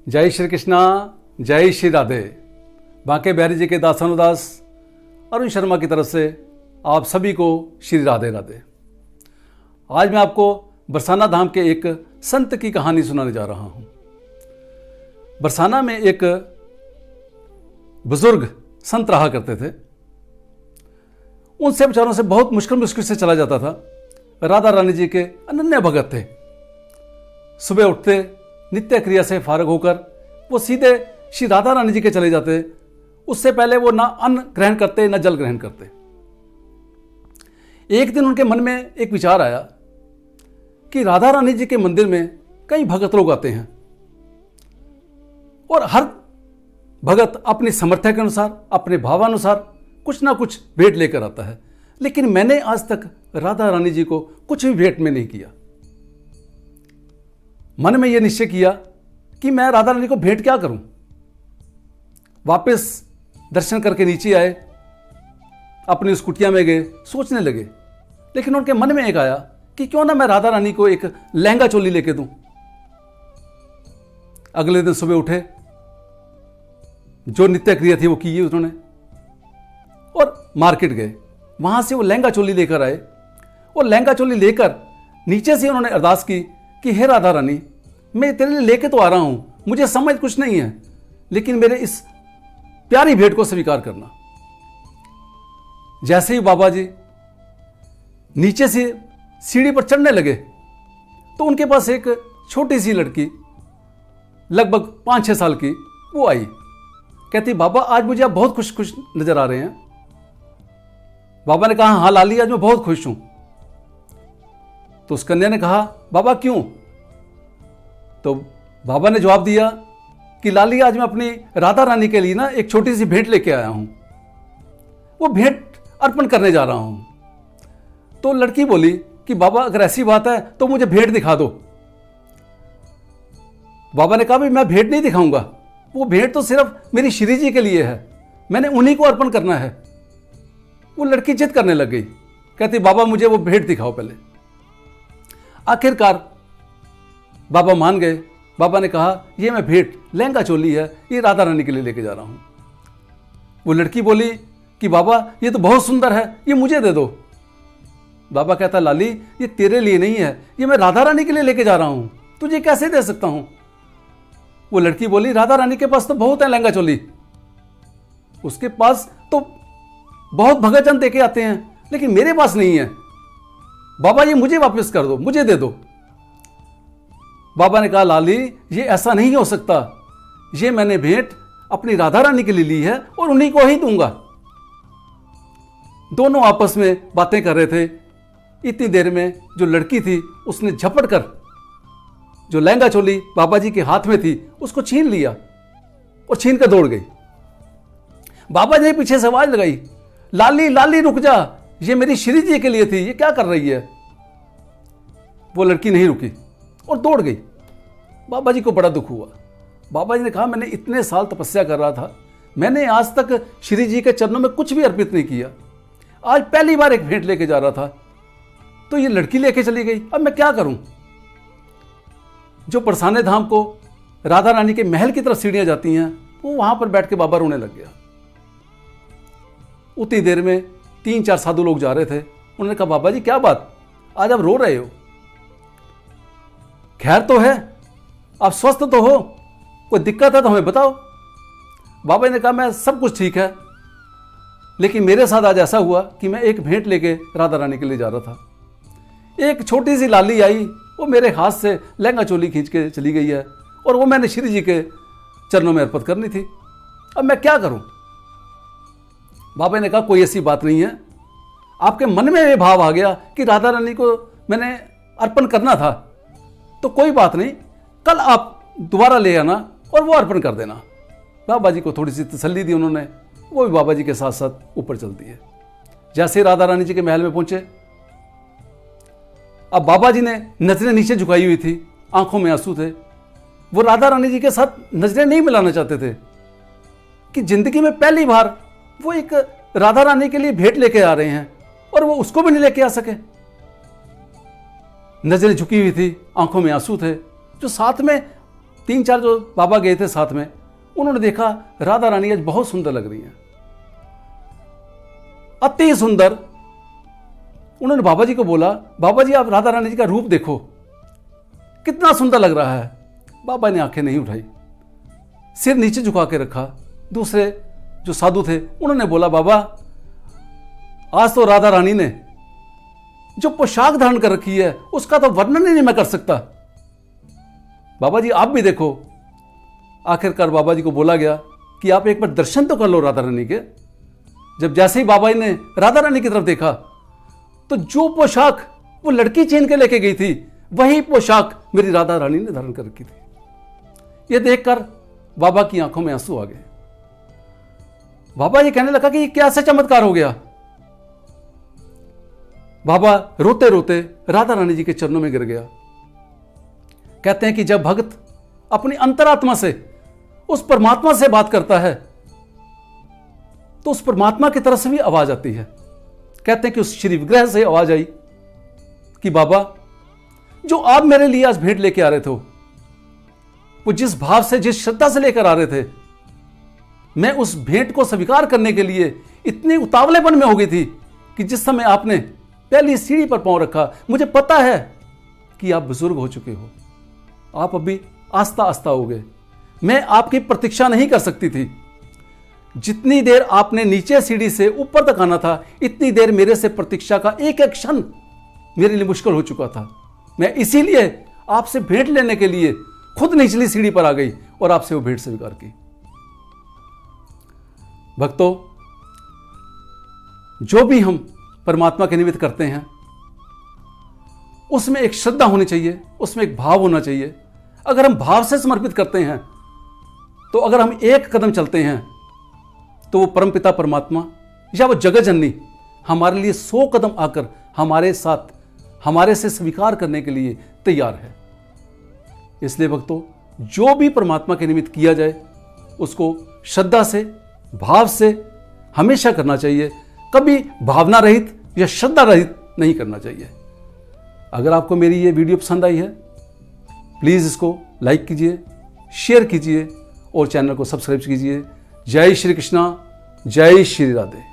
जय श्री कृष्णा, जय श्री राधे। बांके बिहारी जी के दासानुदास अरुण शर्मा की तरफ से आप सभी को श्री राधे राधे। आज मैं आपको बरसाना धाम के एक संत की कहानी सुनाने जा रहा हूं। बरसाना में एक बुजुर्ग संत रहा करते थे। उनसे बेचारों से बहुत मुश्किल से चला जाता था। राधा रानी जी के अनन्य भगत थे। सुबह उठते, नित्य क्रिया से फारग होकर वो सीधे श्री राधा रानी जी के चले जाते। उससे पहले वो ना अन्न ग्रहण करते ना जल ग्रहण करते। एक दिन उनके मन में एक विचार आया कि राधा रानी जी के मंदिर में कई भगत लोग आते हैं और हर भगत अपनी सामर्थ्य के अनुसार, अपने भावानुसार कुछ ना कुछ भेंट लेकर आता है, लेकिन मैंने आज तक राधा रानी जी को कुछ भी भेंट में नहीं किया। मन में यह निश्चय किया कि मैं राधा रानी को भेंट क्या करूं। वापस दर्शन करके नीचे आए, अपनी उस कुटिया में गए, सोचने लगे। लेकिन उनके मन में एक आया कि क्यों ना मैं राधा रानी को एक लहंगा चोली लेके दूं। अगले दिन सुबह उठे, जो नित्य क्रिया थी वो की उन्होंने और मार्केट गए। वहां से वो लहंगा चोली लेकर आए और लहंगा चोली लेकर नीचे से उन्होंने अरदास की कि हे राधा रानी, मैं तेरे लिए लेके तो आ रहा हूं, मुझे समझ कुछ नहीं है, लेकिन मेरे इस प्यारी भेंट को स्वीकार करना। जैसे ही बाबा जी नीचे से सीढ़ी पर चढ़ने लगे तो उनके पास एक छोटी सी लड़की लगभग 5-6 साल की वो आई। कहती, बाबा आज मुझे आप बहुत खुश नजर आ रहे हैं। बाबा ने कहा, हाँ लाली, आज मैं बहुत खुश हूं। तो उस कन्या ने कहा, बाबा क्यों? तो बाबा ने जवाब दिया कि लाली, आज मैं अपनी राधा रानी के लिए ना एक छोटी सी भेंट लेके आया हूं, वो भेंट अर्पण करने जा रहा हूं। तो लड़की बोली कि बाबा अगर ऐसी बात है तो मुझे भेंट दिखा दो। बाबा ने कहा, भाई मैं भेंट नहीं दिखाऊंगा, वो भेंट तो सिर्फ मेरी श्री जी के लिए है, मैंने उन्हीं को अर्पण करना है। वो लड़की जिद करने लग गई, कहती, बाबा मुझे वो भेंट दिखाओ पहले। आखिरकार बाबा मान गए। बाबा ने कहा, ये मैं भेंट लहंगा चोली है, ये राधा रानी के लिए लेके जा रहा हूं। वो लड़की बोली कि बाबा ये तो बहुत सुंदर है, ये मुझे दे दो। बाबा कहता, लाली ये तेरे लिए नहीं है, ये मैं राधा रानी के लिए लेके जा रहा हूं, तुझे कैसे दे सकता हूं? वो लड़की बोली, राधा रानी के पास तो बहुत है लहंगा चोली, उसके पास तो बहुत भगतजन देके आते हैं, लेकिन मेरे पास नहीं है। बाबा ये मुझे वापस कर दो, मुझे दे दो। बाबा ने कहा, लाली ये ऐसा नहीं हो सकता, ये मैंने भेंट अपनी राधा रानी के लिए ली है और उन्हीं को ही दूंगा। दोनों आपस में बातें कर रहे थे। इतनी देर में जो लड़की थी उसने झपट कर जो लहंगा चोली बाबा जी के हाथ में थी उसको छीन लिया और छीन कर दौड़ गई। बाबा जी ने पीछे से आवाज लगाई, लाली लाली रुक जा, ये मेरी श्री जी के लिए थी, ये क्या कर रही है? वो लड़की नहीं रुकी और दौड़ गई। बाबा जी को बड़ा दुख हुआ। बाबा जी ने कहा, मैंने इतने साल तपस्या कर रहा था, मैंने आज तक श्री जी के चरणों में कुछ भी अर्पित नहीं किया, आज पहली बार एक भेंट लेके जा रहा था तो ये लड़की लेके चली गई, अब मैं क्या करूं? जो बरसाने धाम को राधा रानी के महल की तरफ सीढ़ियां जाती हैं, वो वहां पर बैठ के बाबा रोने लग गया। उतनी देर में 3-4 साधु लोग जा रहे थे। उन्होंने कहा, बाबा जी क्या बात, आज आप रो रहे हो? खैर तो है, आप स्वस्थ तो हो, कोई दिक्कत है तो हमें बताओ। बाबा जी ने कहा, मैं सब कुछ ठीक है, लेकिन मेरे साथ आज ऐसा हुआ कि मैं एक भेंट लेके राधा रानी के लिए जा रहा था। एक छोटी सी लाली आई, वो मेरे हाथ से लहंगा चोली खींच के चली गई है और वो मैंने श्री जी के चरणों में अर्पित करनी थी, अब मैं क्या करूं? बाबा ने कहा, कोई ऐसी बात नहीं है, आपके मन में ये भाव आ गया कि राधा रानी को मैंने अर्पण करना था, तो कोई बात नहीं, कल आप दोबारा ले आना और वो अर्पण कर देना। बाबा जी को थोड़ी सी तसल्ली दी उन्होंने। वो भी बाबा जी के साथ साथ ऊपर चलती है। जैसे राधा रानी जी के महल में पहुंचे, अब बाबा जी ने नजरें नीचे झुकाई हुई थी, आंखों में आंसू थे। वो राधा रानी जी के साथ नजरें नहीं मिलाना चाहते थे कि जिंदगी में पहली बार वो एक राधा रानी के लिए भेंट लेके आ रहे हैं और वो उसको भी नहीं लेके आ सके। नजरें झुकी हुई थी, आंखों में आंसू थे। जो साथ में 3-4 जो बाबा गए थे साथ में, उन्होंने देखा राधा रानी आज बहुत सुंदर लग रही हैं, अति सुंदर। उन्होंने बाबा जी को बोला, बाबा जी आप राधा रानी जी का रूप देखो, कितना सुंदर लग रहा है। बाबा ने आंखें नहीं उठाई, सिर नीचे झुका के रखा। दूसरे जो साधु थे उन्होंने बोला, बाबा आज तो राधा रानी ने जो पोशाक धारण कर रखी है उसका तो वर्णन ही नहीं मैं कर सकता, बाबा जी आप भी देखो। आखिरकार बाबा जी को बोला गया कि आप एक बार दर्शन तो कर लो राधा रानी के। जब जैसे ही बाबा जी ने राधा रानी की तरफ देखा तो जो पोशाक वो लड़की छीन के लेके गई थी वही पोशाक मेरी राधा रानी ने धारण कर रखी थी। यह देखकर बाबा की आंखों में आंसू आ गए। बाबा ये कहने लगा कि ये क्या ऐसा चमत्कार हो गया। बाबा रोते रोते राधा रानी जी के चरणों में गिर गया। कहते हैं कि जब भक्त अपनी अंतरात्मा से उस परमात्मा से बात करता है तो उस परमात्मा की तरफ से भी आवाज आती है। कहते हैं कि उस श्री विग्रह से आवाज आई कि बाबा जो आप मेरे लिए आज भेंट लेके आ रहे थे, वो जिस भाव से जिस श्रद्धा से लेकर आ रहे थे, मैं उस भेंट को स्वीकार करने के लिए इतनी उतावलेपन में हो गई थी कि जिस समय आपने पहली सीढ़ी पर पांव रखा, मुझे पता है कि आप बुजुर्ग हो चुके हो, आप अभी आस्ता आस्ता हो गए, मैं आपकी प्रतीक्षा नहीं कर सकती थी। जितनी देर आपने नीचे सीढ़ी से ऊपर तक आना था, इतनी देर मेरे से प्रतीक्षा का एक एक क्षण मेरे लिए मुश्किल हो चुका था। मैं इसीलिए आपसे भेंट लेने के लिए खुद निचली सीढ़ी पर आ गई और आपसे वो भेंट स्वीकार की। भक्तों, जो भी हम परमात्मा के निमित्त करते हैं उसमें एक श्रद्धा होनी चाहिए, उसमें एक भाव होना चाहिए। अगर हम भाव से समर्पित करते हैं तो अगर हम एक कदम चलते हैं तो वो परमपिता परमात्मा या वो जगत जननी हमारे लिए 100 कदम आकर हमारे साथ हमारे से स्वीकार करने के लिए तैयार है। इसलिए भक्तों, जो भी परमात्मा के निमित्त किया जाए उसको श्रद्धा से भाव से हमेशा करना चाहिए, कभी भावना रहित या श्रद्धा रहित नहीं करना चाहिए। अगर आपको मेरी ये वीडियो पसंद आई है, प्लीज़ इसको लाइक कीजिए, शेयर कीजिए और चैनल को सब्सक्राइब कीजिए। जय श्री कृष्णा, जय श्री राधे।